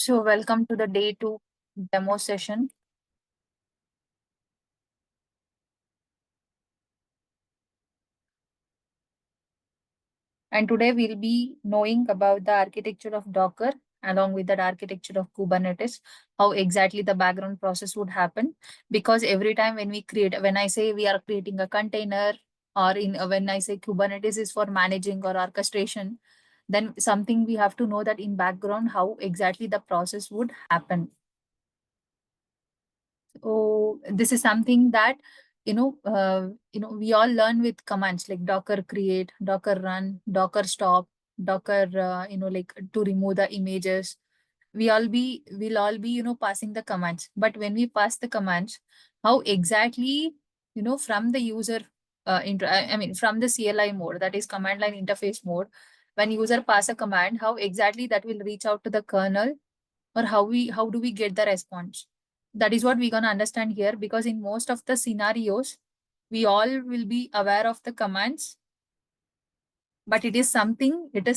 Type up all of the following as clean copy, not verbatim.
So welcome to the day 2 demo session. And today we'll be knowing about the architecture of Docker along with that architecture of Kubernetes, how exactly the background process would happen. Because every time when I say we are creating a container, or when I say Kubernetes is for managing or orchestration, then something we have to know that in background how exactly the process would happen. So this is something that we all learn with commands like Docker create, Docker run, Docker stop, Docker like to remove the images. We'll all be passing the commands. But when we pass the commands, how exactly from the user I mean from the CLI mode, that is command line interface mode, when user pass a command, how exactly that will reach out to the kernel, or how do we get the response. That is what we're going to understand here, because in most of the scenarios we all will be aware of the commands, but it is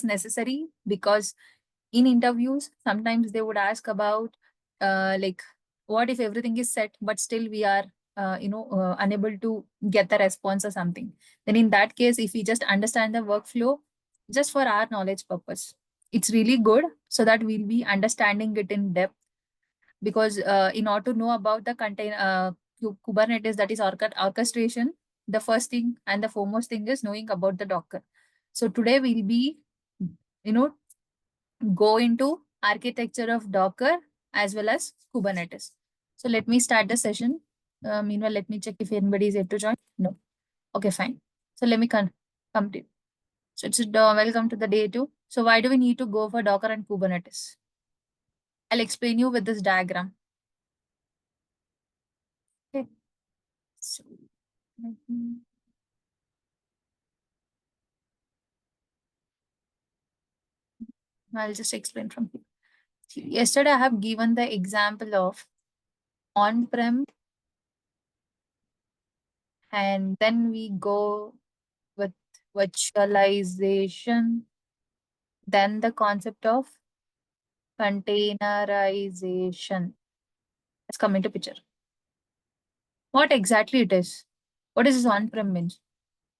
necessary, because in interviews sometimes they would ask about like what if everything is set but still we are unable to get the response or something. Then in that case, if we just understand the workflow just for our knowledge purpose, it's really good, so that we'll be understanding it in depth. Because in order to know about the Kubernetes, that is orchestration, the first thing and the foremost thing is knowing about the Docker. So today we'll be, you know, go into architecture of Docker as well as Kubernetes. So let me start the session. Meanwhile, let me check if anybody is able to join. No. Okay, fine. So let me complete. So it's welcome to the day 2. So why do we need to go for Docker and Kubernetes? I'll explain you with this diagram. Okay. So let me- I'll just explain from here. Yesterday, I have given the example of on-prem, and then we go with virtualization, then the concept of containerization. Let's come into picture. What exactly it is? What is this on-prem means?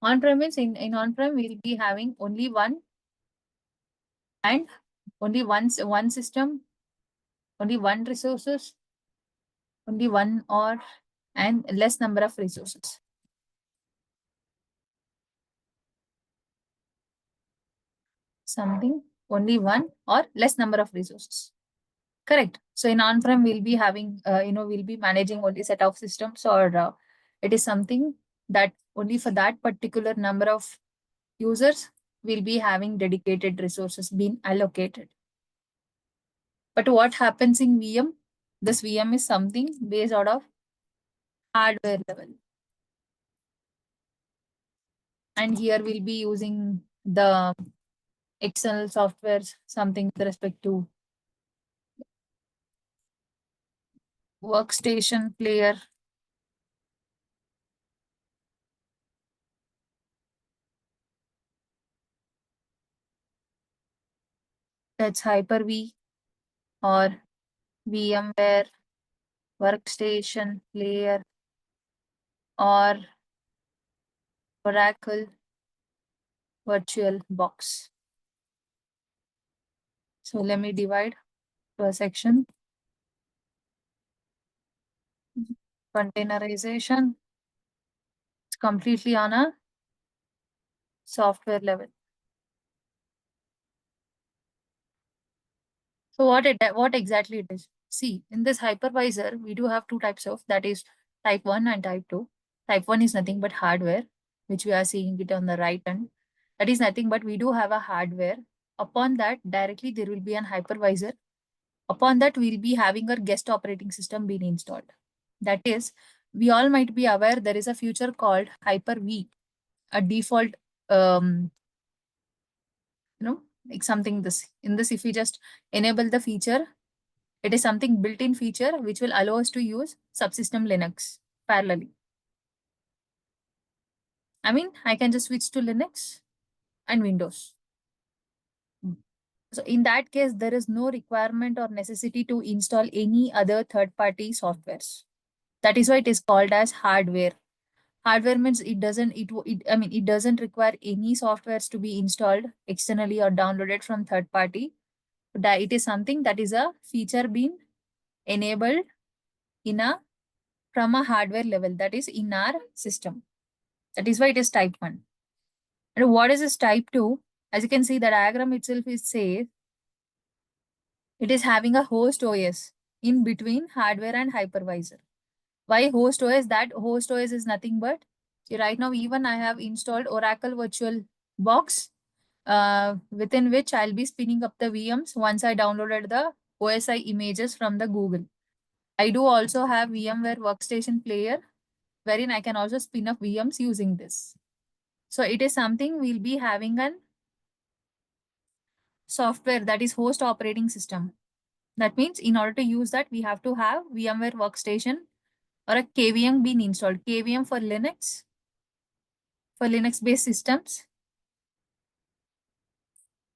On-prem means in on-prem, we'll be having only one and only one system, only one resources, only one or and less number of resources. Something only one or less number of resources. Correct. So in on-prem, we'll be having, we'll be managing only set of systems, or it is something that only for that particular number of users will be having dedicated resources being allocated. But what happens in VM? This VM is something based out of hardware level. And here we'll be using the external softwares, something with respect to workstation player. That's Hyper-V or VMware workstation player or Oracle virtual box. So let me divide to a section. Containerization. It's completely on a software level. So what exactly it is? See, in this hypervisor, we do have two types of, that is type 1 and type 2. Type 1 is nothing but hardware, which we are seeing it on the right hand. That is nothing but we do have a hardware. Upon that, directly there will be an hypervisor. Upon that, we'll be having our guest operating system being installed. That is, we all might be aware there is a feature called Hyper-V, a default, um, like something this. In this, if we just enable the feature, it is something built-in feature which will allow us to use subsystem Linux parallelly. I mean, I can just switch to Linux and Windows. So in that case, there is no requirement or necessity to install any other third-party softwares. That is why it is called as hardware. Hardware means it doesn't, I mean, it doesn't require any softwares to be installed externally or downloaded from third party. That it is something that is a feature being enabled in a from a hardware level, that is in our system. That is why it is type 1. And what is this type 2? As you can see, the diagram itself is says it is having a host OS in between hardware and hypervisor. Why host OS? That host OS is nothing but, see, right now even I have installed Oracle Virtual Box, within which I'll be spinning up the VMs once I downloaded the OSI images from the Google. I do also have VMware Workstation Player, wherein I can also spin up VMs using this. So it is something we'll be having an software that is host operating system. That means in order to use that, we have to have VMware Workstation or a KVM being installed. KVM for Linux based systems,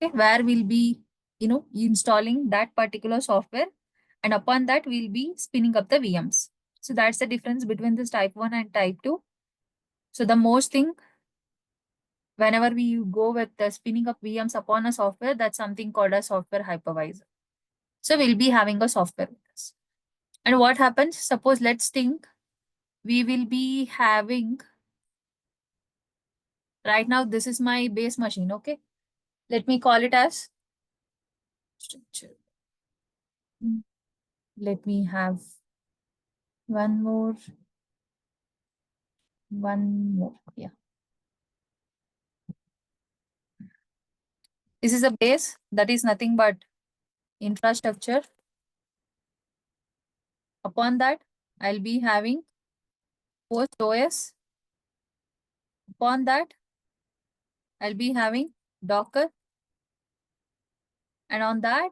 okay, where we'll be, installing that particular software, and upon that we'll be spinning up the VMs. So that's the difference between this type 1 and type 2. So the most thing, whenever we go with the spinning up VMs upon a software, that's something called a software hypervisor. So we'll be having a software with us. And what happens? Suppose let's think we will be having, right now this is my base machine, okay? Let me call it as structure. Let me have one more, yeah. This is a base that is nothing but infrastructure. Upon that, I'll be having host OS. Upon that, I'll be having Docker. And on that,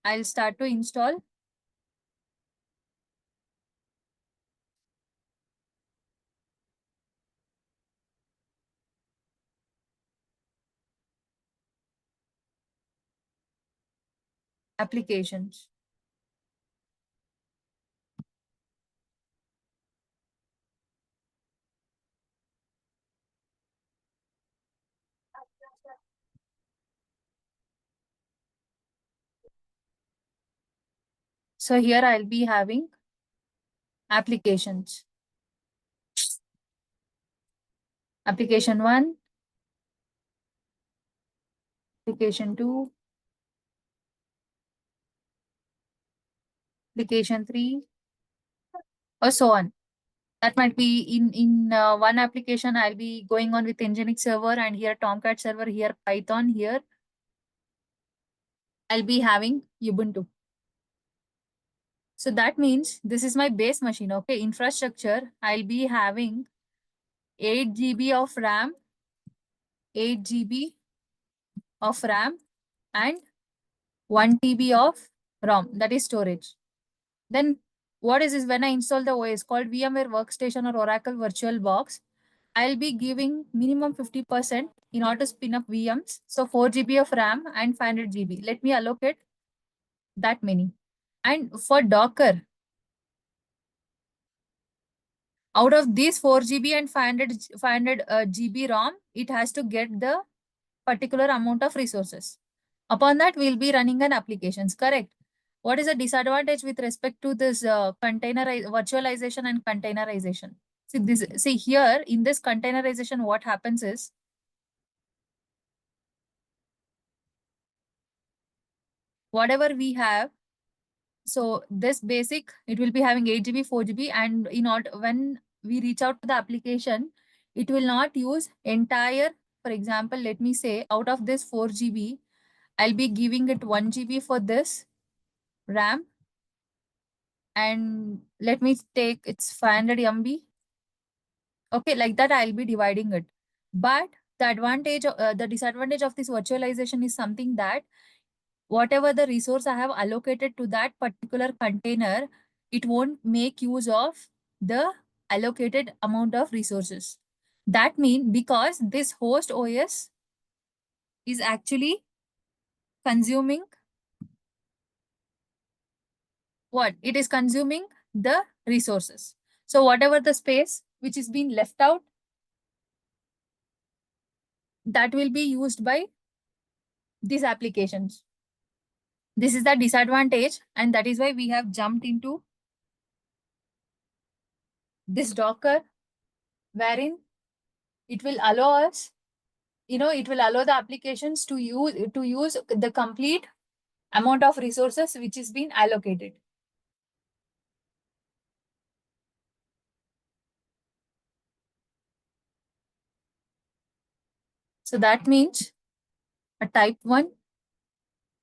I'll start to install applications. So here I'll be having applications. Application 1, application 2, application 3, or so on. That might be in one application, I'll be going on with Nginx server, and here Tomcat server, here Python, here I'll be having Ubuntu. So that means this is my base machine, okay? Infrastructure, I'll be having 8 GB of RAM, 8 GB of RAM, and 1 TB of ROM, that is storage. Then what is this? When I install the OS called VMware Workstation or Oracle Virtual Box, I'll be giving minimum 50% in order to spin up VMs. So 4 GB of RAM and 500 GB. Let me allocate that many. And for Docker, out of these 4 GB and 500 GB ROM, it has to get the particular amount of resources. Upon that, we'll be running an applications, correct? What is the disadvantage with respect to this virtualization and containerization? See here in this containerization, what happens is whatever we have, so this basic, it will be having 8 GB, 4 GB, and when we reach out to the application, it will not use entire, for example, let me say out of this 4 GB, I'll be giving it 1 GB for this RAM, and let me take it's 500 MB. Okay, like that I'll be dividing it. But the disadvantage of this virtualization is something that whatever the resource I have allocated to that particular container, it won't make use of the allocated amount of resources. That means because this host OS is actually consuming what? It is consuming the resources. So whatever the space which is being left out, that will be used by these applications. This is the disadvantage, and that is why we have jumped into this Docker, wherein it will allow us, it will allow the applications to use the complete amount of resources which is being allocated. So that means a type 1.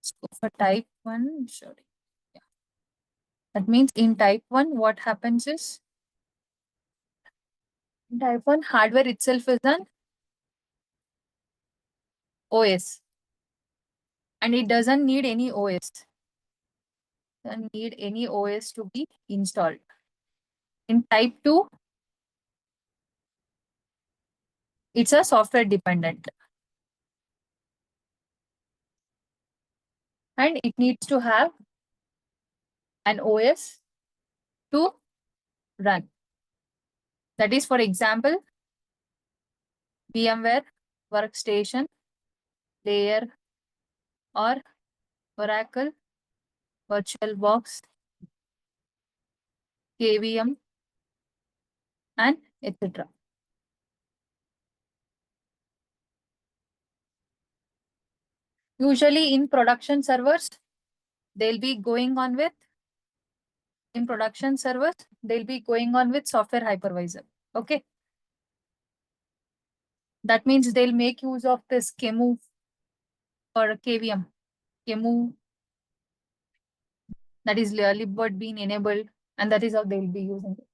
So for type 1, sorry. Yeah. That means in type 1, what happens is, in type 1, hardware itself is an OS. And it doesn't need any OS. Doesn't need any OS to be installed. In type 2, it's a software dependent. And it needs to have an OS to run. That is, for example, VMware Workstation, Layer, or Oracle, VirtualBox, KVM, and etc. Usually in production servers, they'll be going on with, software hypervisor. Okay. That means they'll make use of this KEMU or KVM. KEMU, that is libvirt being enabled, and that is how they'll be using it.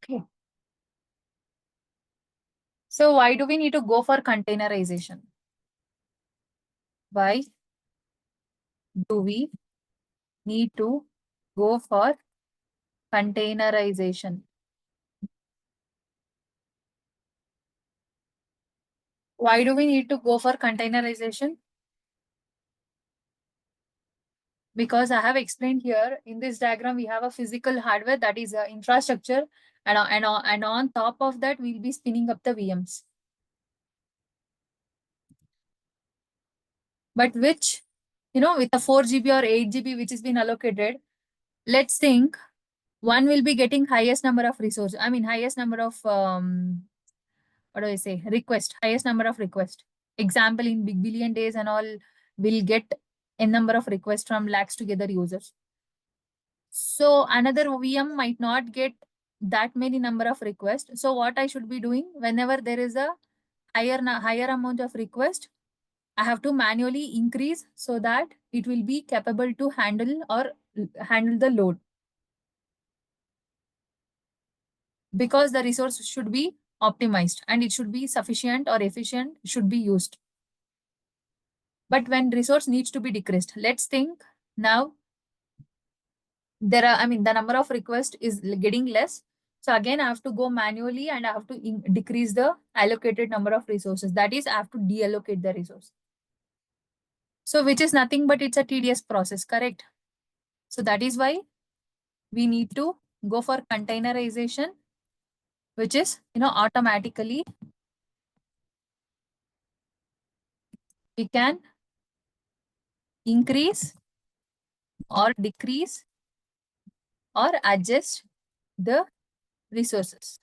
Okay. So why do we need to go for containerization? Why do we need to go for containerization? Why do we need to go for containerization? Because I have explained here in this diagram, we have a physical hardware, that is infrastructure, and on top of that, we'll be spinning up the VMs. But which, with a 4 GB or 8 GB which has been allocated, let's think one will be getting highest number of resources. I mean, highest number of, what do I say, highest number of request. Example, in big billion days and all, will get a number of requests from lakhs together users. So another VM might not get that many number of requests. So what I should be doing, whenever there is a higher amount of request, I have to manually increase so that it will be capable to handle the load. Because the resource should be optimized and it should be sufficient or efficient, should be used. But when resource needs to be decreased, let's think now the number of requests is getting less. So again, I have to go manually and I have to decrease the allocated number of resources. That is, I have to deallocate the resource. So which is nothing but it's a tedious process, correct? So that is why we need to go for containerization, which is, automatically we can increase or decrease or adjust the resources.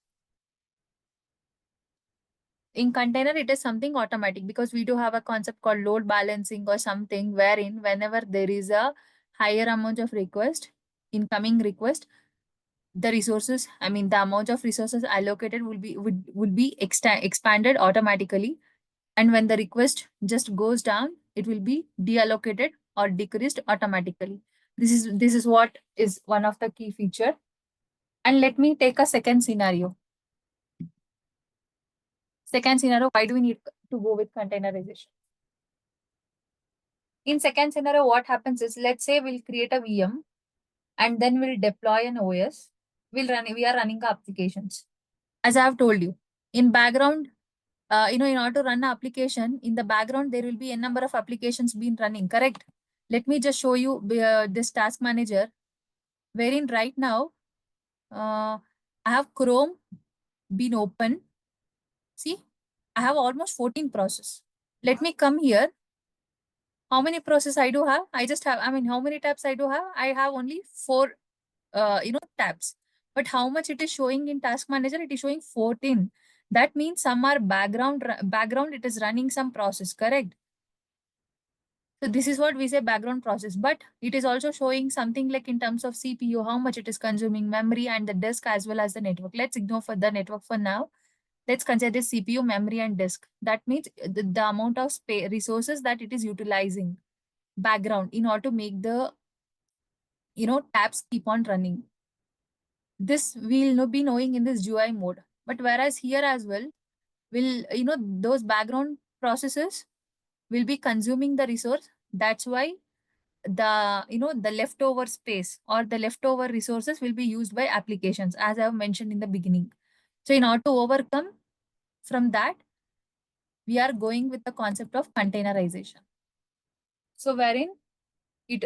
In container, it is something automatic because we do have a concept called load balancing or something, wherein whenever there is a higher amount of incoming request, the resources, the amount of resources allocated will be expanded automatically. And when the request just goes down, it will be deallocated or decreased automatically. This is what is one of the key feature. And let me take a second scenario. Second scenario, why do we need to go with containerization? In second scenario, what happens is, let's say we'll create a VM and then we'll deploy an OS. We are running applications. As I have told you, in background, in order to run an application, in the background, there will be a number of applications being running, correct? Let me just show you this task manager, wherein right now, I have Chrome been open. See, I have almost 14 process. Let me come here. How many process I do have? I just have, I mean, how many tabs I do have? I have only 4, tabs. But how much it is showing in task manager? It is showing 14. That means some are background, it is running some process, correct? So this is what we say background process, but it is also showing something like in terms of CPU, how much it is consuming memory and the disk as well as the network. Let's ignore for the network for now. Let's consider CPU, memory, and disk. That means the amount of resources that it is utilizing background in order to make the tabs keep on running. This we'll be knowing in this GUI mode. But whereas here as well, will those background processes will be consuming the resource. That's why the leftover space or the leftover resources will be used by applications, as I have mentioned in the beginning. So in order to overcome from that, we are going with the concept of containerization. So wherein it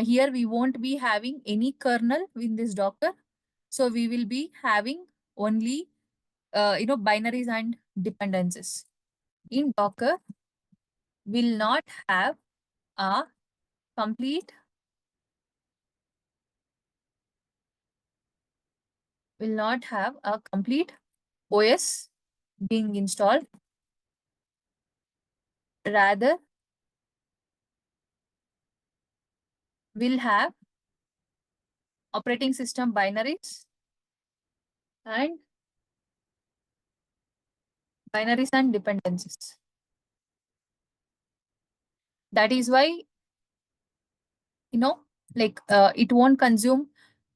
here we won't be having any kernel in this Docker. So we will be having only binaries and dependencies. In Docker, will not have a complete OS being installed. Rather, will have operating system binaries and dependencies. That is why, it won't consume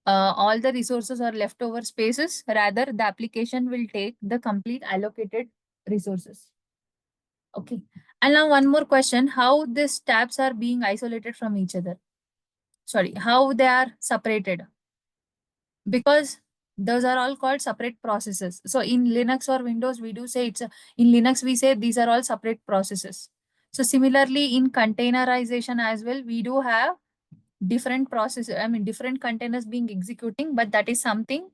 all the resources or leftover spaces. Rather, the application will take the complete allocated resources. Okay. And now one more question, how these tabs are being isolated from each other? Sorry, how they are separated? Because those are all called separate processes. So in Linux or Windows, we do say in Linux, we say these are all separate processes. So similarly, in containerization as well, we do have different processes, different containers being executing, but that is something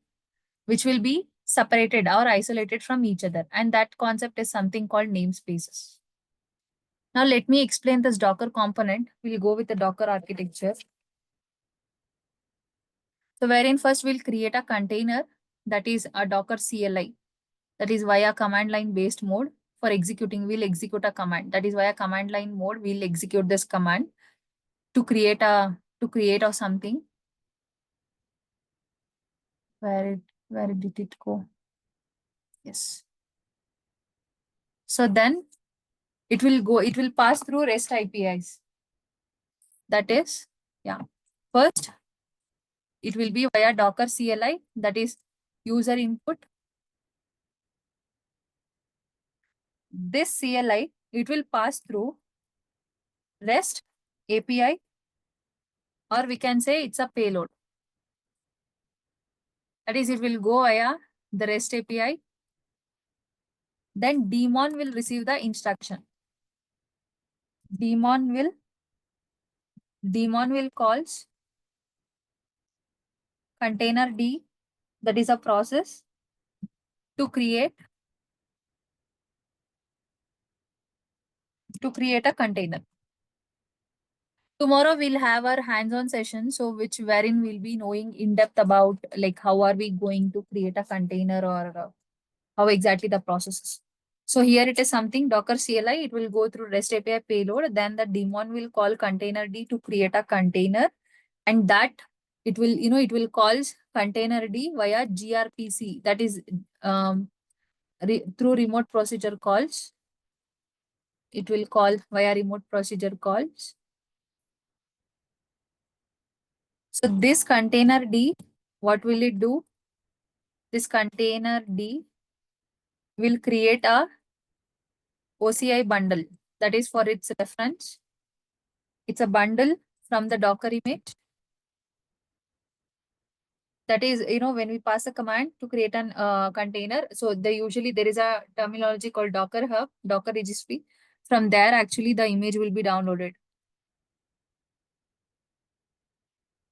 which will be separated or isolated from each other. And that concept is something called namespaces. Now let me explain this Docker component. We'll go with the Docker architecture. So wherein first we'll create a container, that is a Docker CLI, that is via command line based mode. For executing, we'll execute a command, that is via command line mode. We'll execute this command to create or something. Where did it go? Yes. So then it will pass through REST APIs. That is, first it will be via Docker CLI, that is user input. This CLI, it will pass through REST API, or we can say it's a payload. That is, it will go via the REST API. Then daemon will receive the instruction. Daemon will calls container D, that is a process, to create a container. Tomorrow we'll have our hands-on session, so wherein we'll be knowing in depth about like how are we going to create a container, or how exactly the process is. So here it is something Docker CLI, it will go through REST API payload, then the daemon will call container D to create a container, and that it will calls container D via gRPC, that is through remote procedure calls. It will call via remote procedure calls. So this container D, what will it do? This container D will create a OCI bundle. That is, for its reference, it's a bundle from the Docker image. That is, when we pass a command to create an container, so there is a terminology called Docker Hub, Docker registry. From there, actually, the image will be downloaded.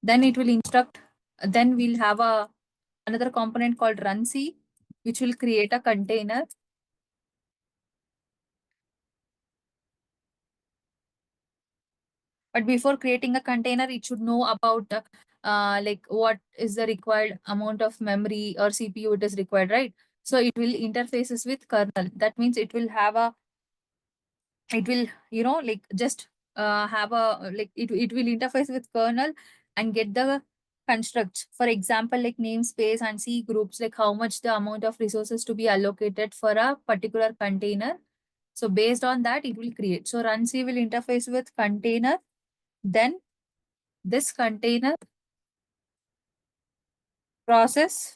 Then it will instruct. Then we'll have another component called runc, which will create a container. But before creating a container, it should know about like what is the required amount of memory or CPU it is required, right? So it will interfaces with kernel. That means it will like just have a like it will interface with kernel and get the constructs, for example, like namespace and C groups, like how much the amount of resources to be allocated for a particular container. So based on that, it will create. So runc will interface with container. Then this container process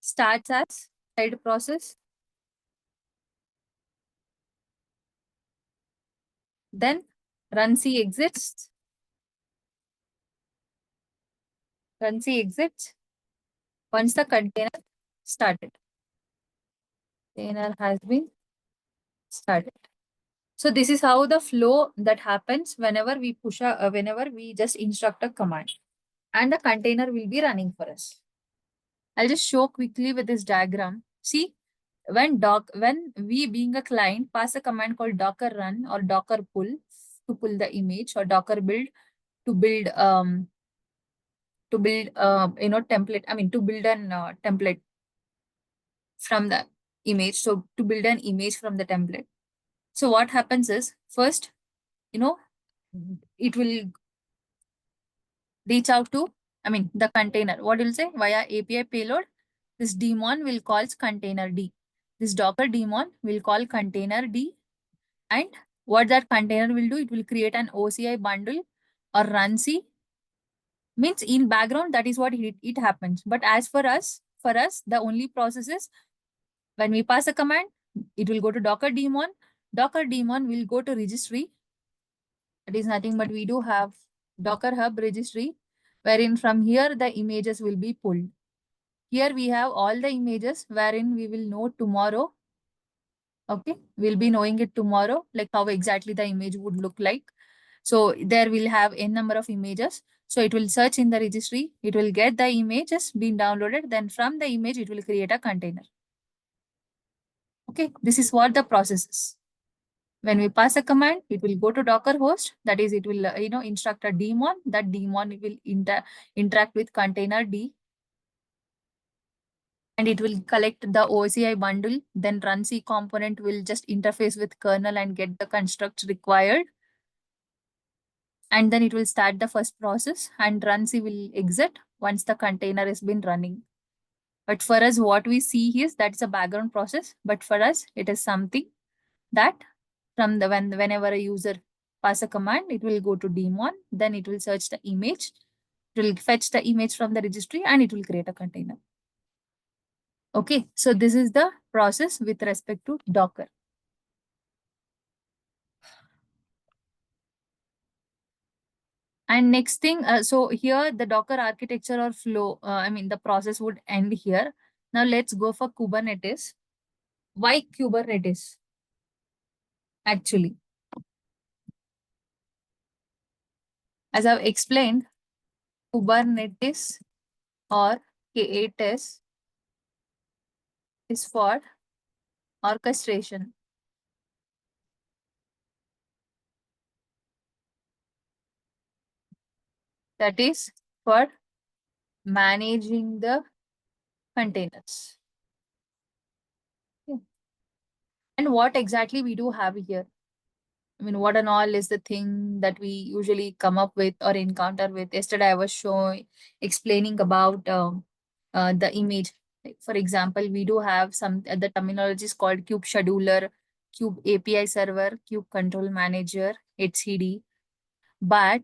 starts as child process. Then runc exits. Runc exits once the container started. Container has been started. So this is how the flow that happens whenever we whenever we just instruct a command, and the container will be running for us. I'll just show quickly with this diagram. See, when we being a client pass a command called docker run or docker pull to pull the image, or docker build to build template, I mean to build an template from the image. So to build an image from the template. So what happens is, first, you know it will reach out to, I mean, the container. What will say via API payload? This daemon will calls container D. This Docker daemon will call container D. And what that container will do, it will create an OCI bundle or runc. Means in background, that is what it happens. But as for us, the only process is when we pass a command, it will go to Docker daemon. Docker daemon will go to registry. That is nothing but we do have Docker Hub registry, wherein from here the images will be pulled. Here we have all the images wherein we will know tomorrow. Okay, we'll be knowing it tomorrow, like how exactly the image would look like. So there we'll have n number of images. So it will search in the registry. It will get the images being downloaded. Then from the image, it will create a container. Okay, this is what the process is. When we pass a command, it will go to Docker host. That is, it will instruct a daemon. That daemon will interact with container D, and it will collect the OCI bundle. Then runc component will just interface with kernel and get the constructs required. And then it will start the first process, and runc will exit once the container has been running. But for us, what we see here is that's a background process. But for us, it is something that from the whenever a user pass a command, it will go to daemon, then it will search the image, it will fetch the image from the registry, and it will create a container. Okay, so this is the process with respect to Docker. And next thing, so here the Docker architecture or flow, I mean the process would end here. Now let's go for Kubernetes. Why Kubernetes? Actually, as I've explained, Kubernetes or K8s is for orchestration. That is for managing the containers. Okay. And what exactly we do have here? I mean, what and all is the thing that we usually come up with or encounter with? Yesterday, I was explaining about the image. Like, for example, we do have some the terminologies called Kube Scheduler, Kube API Server, Kube Control Manager, HCD. But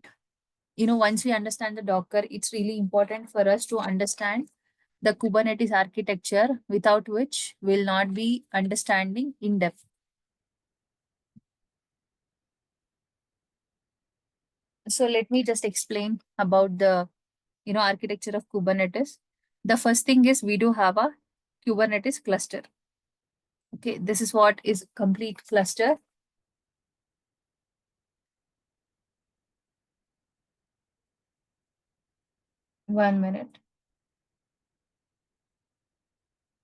once we understand the Docker, it's really important for us to understand the Kubernetes architecture, without which we'll not be understanding in depth. So let me just explain about the architecture of Kubernetes. The first thing is we do have a Kubernetes cluster. Okay, this is what is complete cluster. One minute.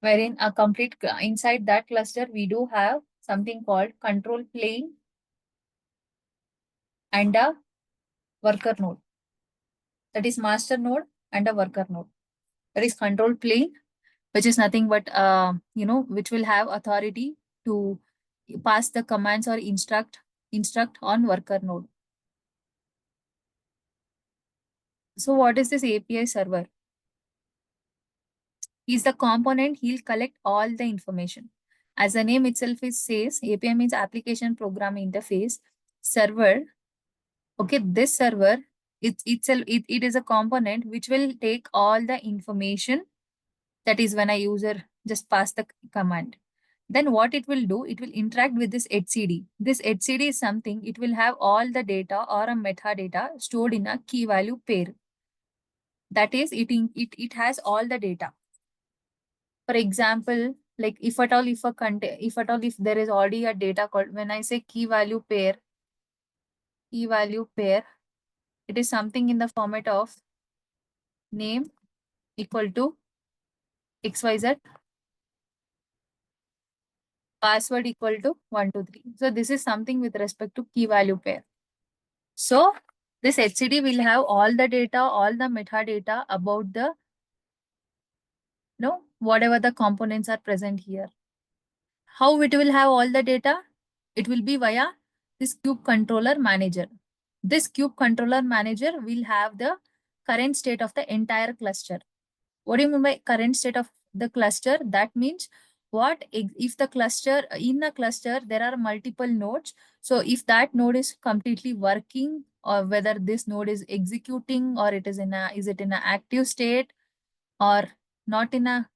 Wherein a complete inside that cluster, we do have something called control plane and a worker node. That is master node and a worker node. That is control plane, which is nothing but which will have authority to pass the commands or instruct on worker node. So what is this API server? Is the component, he'll collect all the information. As the name itself says, API means application program interface. Server, okay, this server, it is a component which will take all the information. That is when a user just pass the command. Then what it will do, it will interact with this etcd. This etcd is something, it will have all the data or a metadata stored in a key value pair. That is, it has all the data. For example, like if at all, if there is already a data called, when I say key value pair, it is something in the format of name equal to XYZ, password equal to 123. So this is something with respect to key value pair. So this HCD will have all the data, all the metadata about the, whatever the components are present here. How it will have all the data? It will be via this kube controller manager. This kube controller manager will have the current state of the entire cluster. What do you mean by current state of the cluster? That means what if the cluster, in the cluster, there are multiple nodes. So if that node is completely working, or whether this node is executing, or it is is it in an active state, or not in a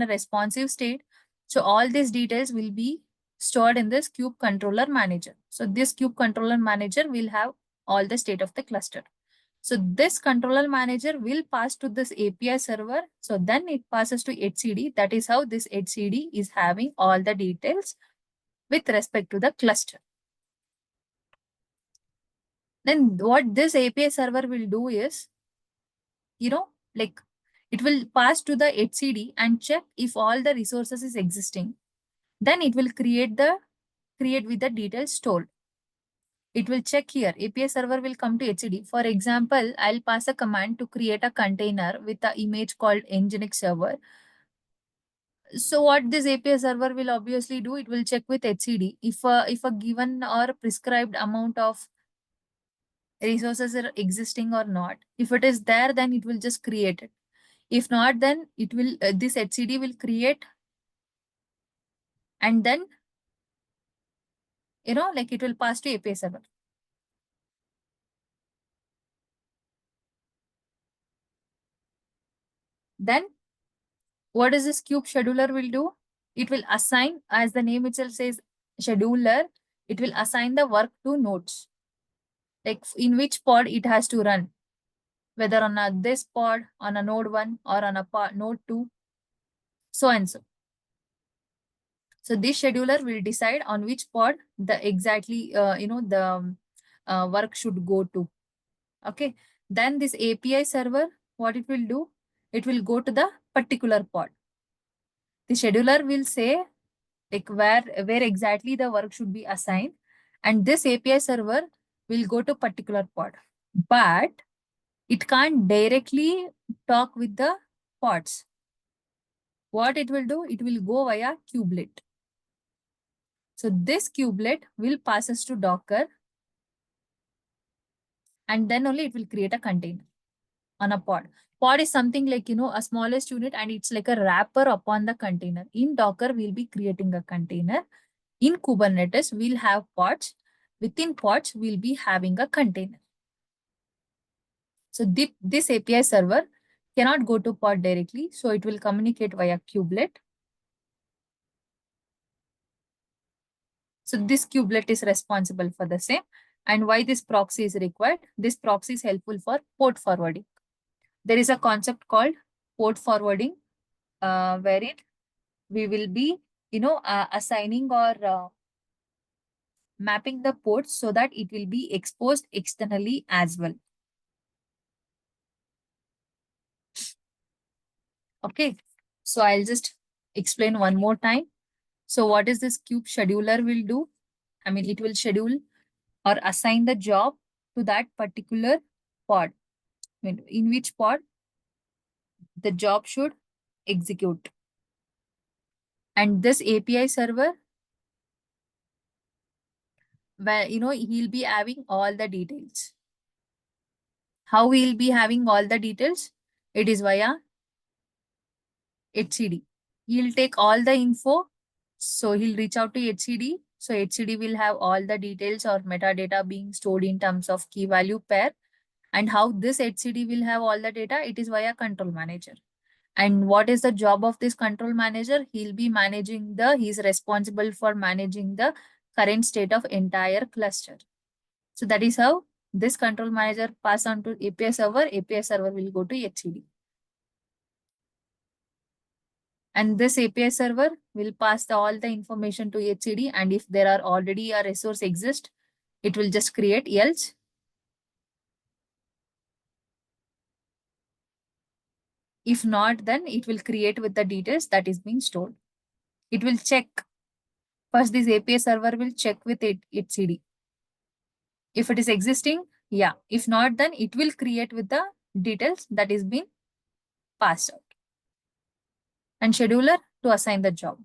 responsive state. So all these details will be stored in this kube controller manager. So this kube controller manager will have all the state of the cluster. So this controller manager will pass to this API server. So then it passes to HCD. That is how this HCD is having all the details with respect to the cluster. Then what this API server will do is, it will pass to the HCD and check if all the resources is existing. Then it will create with the details stored. It will check here. API server will come to HCD. For example, I'll pass a command to create a container with the image called Nginx server. So what this API server will obviously do, it will check with HCD if a given or prescribed amount of resources are existing or not. If it is there, then it will just create it. If not, then it will this HCD will create, and then it will pass to API server. Then what is this kube scheduler will do? It will assign, as the name itself says, scheduler. It will assign the work to nodes, like in which pod it has to run, whether on this pod, on a node 1, or on a node 2, so and so. So this scheduler will decide on which pod the exactly the work should go to. Okay. Then this API server, what it will do? It will go to the particular pod. The scheduler will say like where exactly the work should be assigned, and this API server will go to particular pod. But it can't directly talk with the pods. What it will do? It will go via kubelet. So this kubelet will pass us to Docker, and then only it will create a container on a pod. Pod is something like, a smallest unit, and it's like a wrapper upon the container. In Docker, we'll be creating a container. In Kubernetes, we'll have pods. Within pods, we'll be having a container. So this API server cannot go to pod directly. So it will communicate via kubelet. So this kubelet is responsible for the same. And why this proxy is required? This proxy is helpful for port forwarding. There is a concept called port forwarding, wherein we will be, assigning or mapping the ports so that it will be exposed externally as well. Okay. So I'll just explain one more time. So what is this kube scheduler will do? I mean, it will schedule or assign the job to that particular pod. I mean, in which pod the job should execute. And this API server, where he'll be having all the details. How he'll be having all the details? It is via HCD. He'll take all the info. So he'll reach out to HCD. So HCD will have all the details or metadata being stored in terms of key value pair. And how this HCD will have all the data? It is via control manager. And what is the job of this control manager? He'll be he's responsible for managing the current state of entire cluster. So that is how this control manager pass on to API server. API server will go to HCD. And this API server will pass all the information to HCD. And if there are already a resource exist, it will just create, else if not, then it will create with the details that is being stored. It will check. First, this API server will check with HCD. If it is existing, yeah. If not, then it will create with the details that is being passed out. And scheduler to assign the job.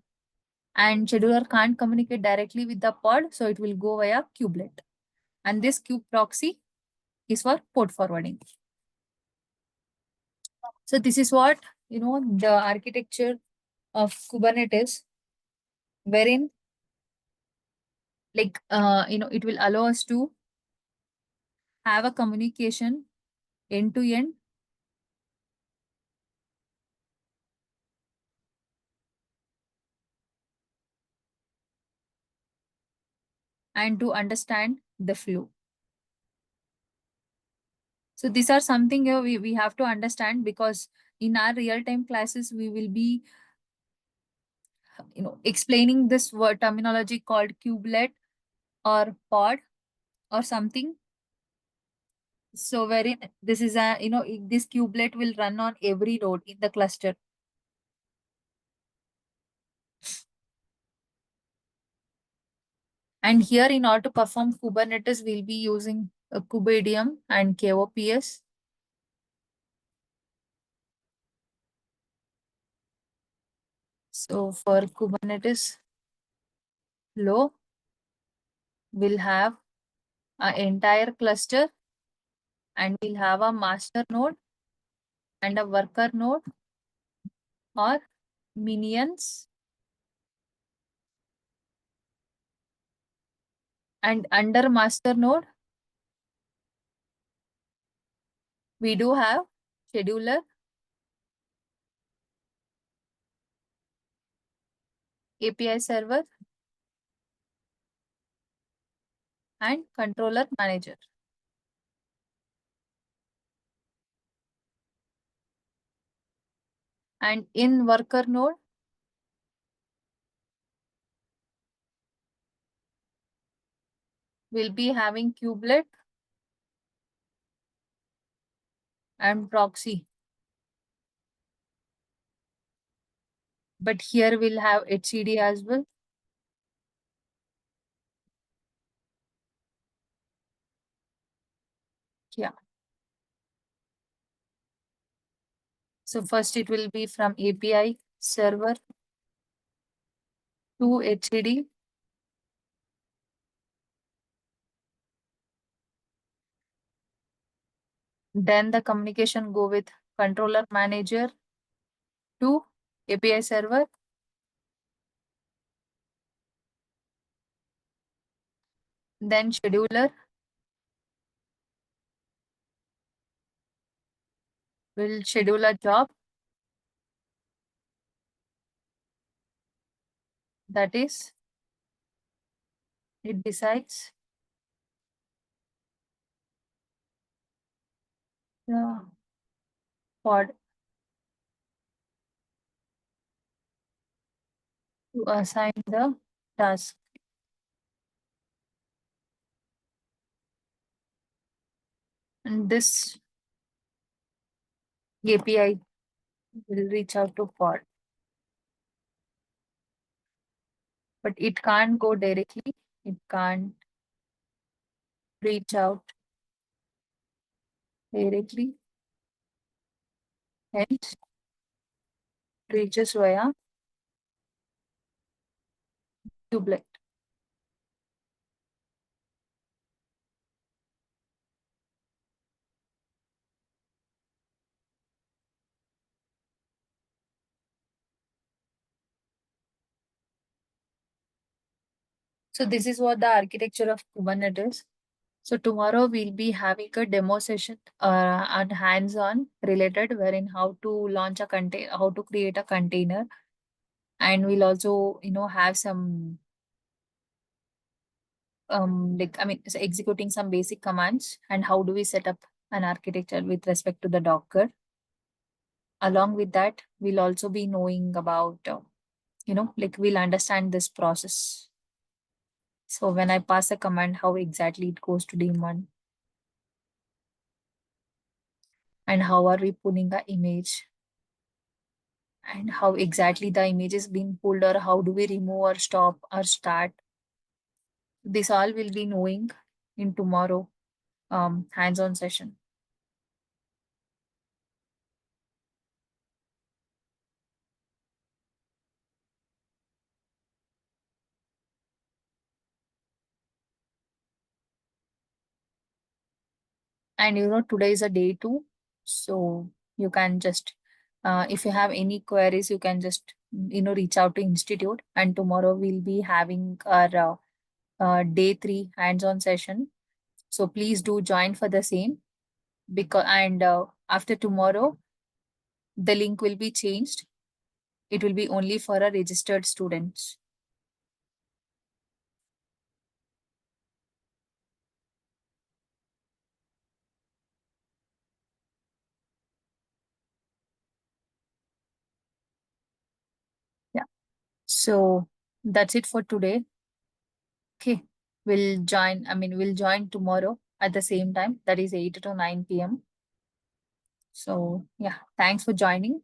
And scheduler can't communicate directly with the pod, so it will go via kubelet. And this kube proxy is for port forwarding. So this is what, the architecture of Kubernetes, wherein it will allow us to have a communication end to end and to understand the flow. So these are something we have to understand, because in our real-time classes, we will be explaining this word terminology called kubelet or pod or something. So wherein this is this kubelet will run on every node in the cluster. And here, in order to perform Kubernetes, we'll be using Kubedium and KOPS. So for Kubernetes flow, we'll have an entire cluster, and we'll have a master node and a worker node or minions. And under master node, we do have scheduler, API server, and controller manager. And in worker node, we'll be having kubelet and proxy. But here we'll have HCD as well. Yeah. So first it will be from API server to HCD. Then the communication go with controller manager to API server. Then scheduler will schedule a job, that is, it decides. Yeah. Pod to assign the task. And this API will reach out to Pod, but it can't go directly. It can't reach out directly. Hence, reaches via kubelet. So this is what the architecture of Kubernetes. So tomorrow we'll be having a demo session and hands-on related wherein how to launch a container, how to create a container, and we'll also have some like I mean executing some basic commands and how do we set up an architecture with respect to the Docker. Along with that, we'll also be knowing about like we'll understand this process. So when I pass a command, how exactly it goes to daemon and how are we pulling the image and how exactly the image is being pulled or how do we remove or stop or start. This all will be knowing in tomorrow hands-on session. And today is a day two, so you can just if you have any queries, you can just reach out to institute. And tomorrow we'll be having our day three hands-on session. So please do join for the same because and after tomorrow the link will be changed. It will be only for a registered students. Yeah. So that's it for today. Okay. We'll join tomorrow at the same time. That is 8 to 9 p.m. So yeah, thanks for joining.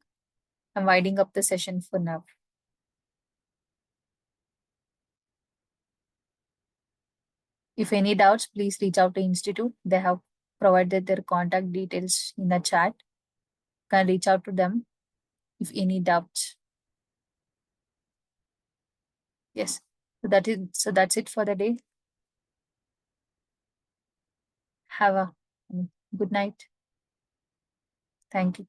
I'm winding up the session for now. If any doubts, please reach out to Institute. They have provided their contact details in the chat. Can reach out to them if any doubts. Yes. So that's it for the day. Have a good night. Thank you.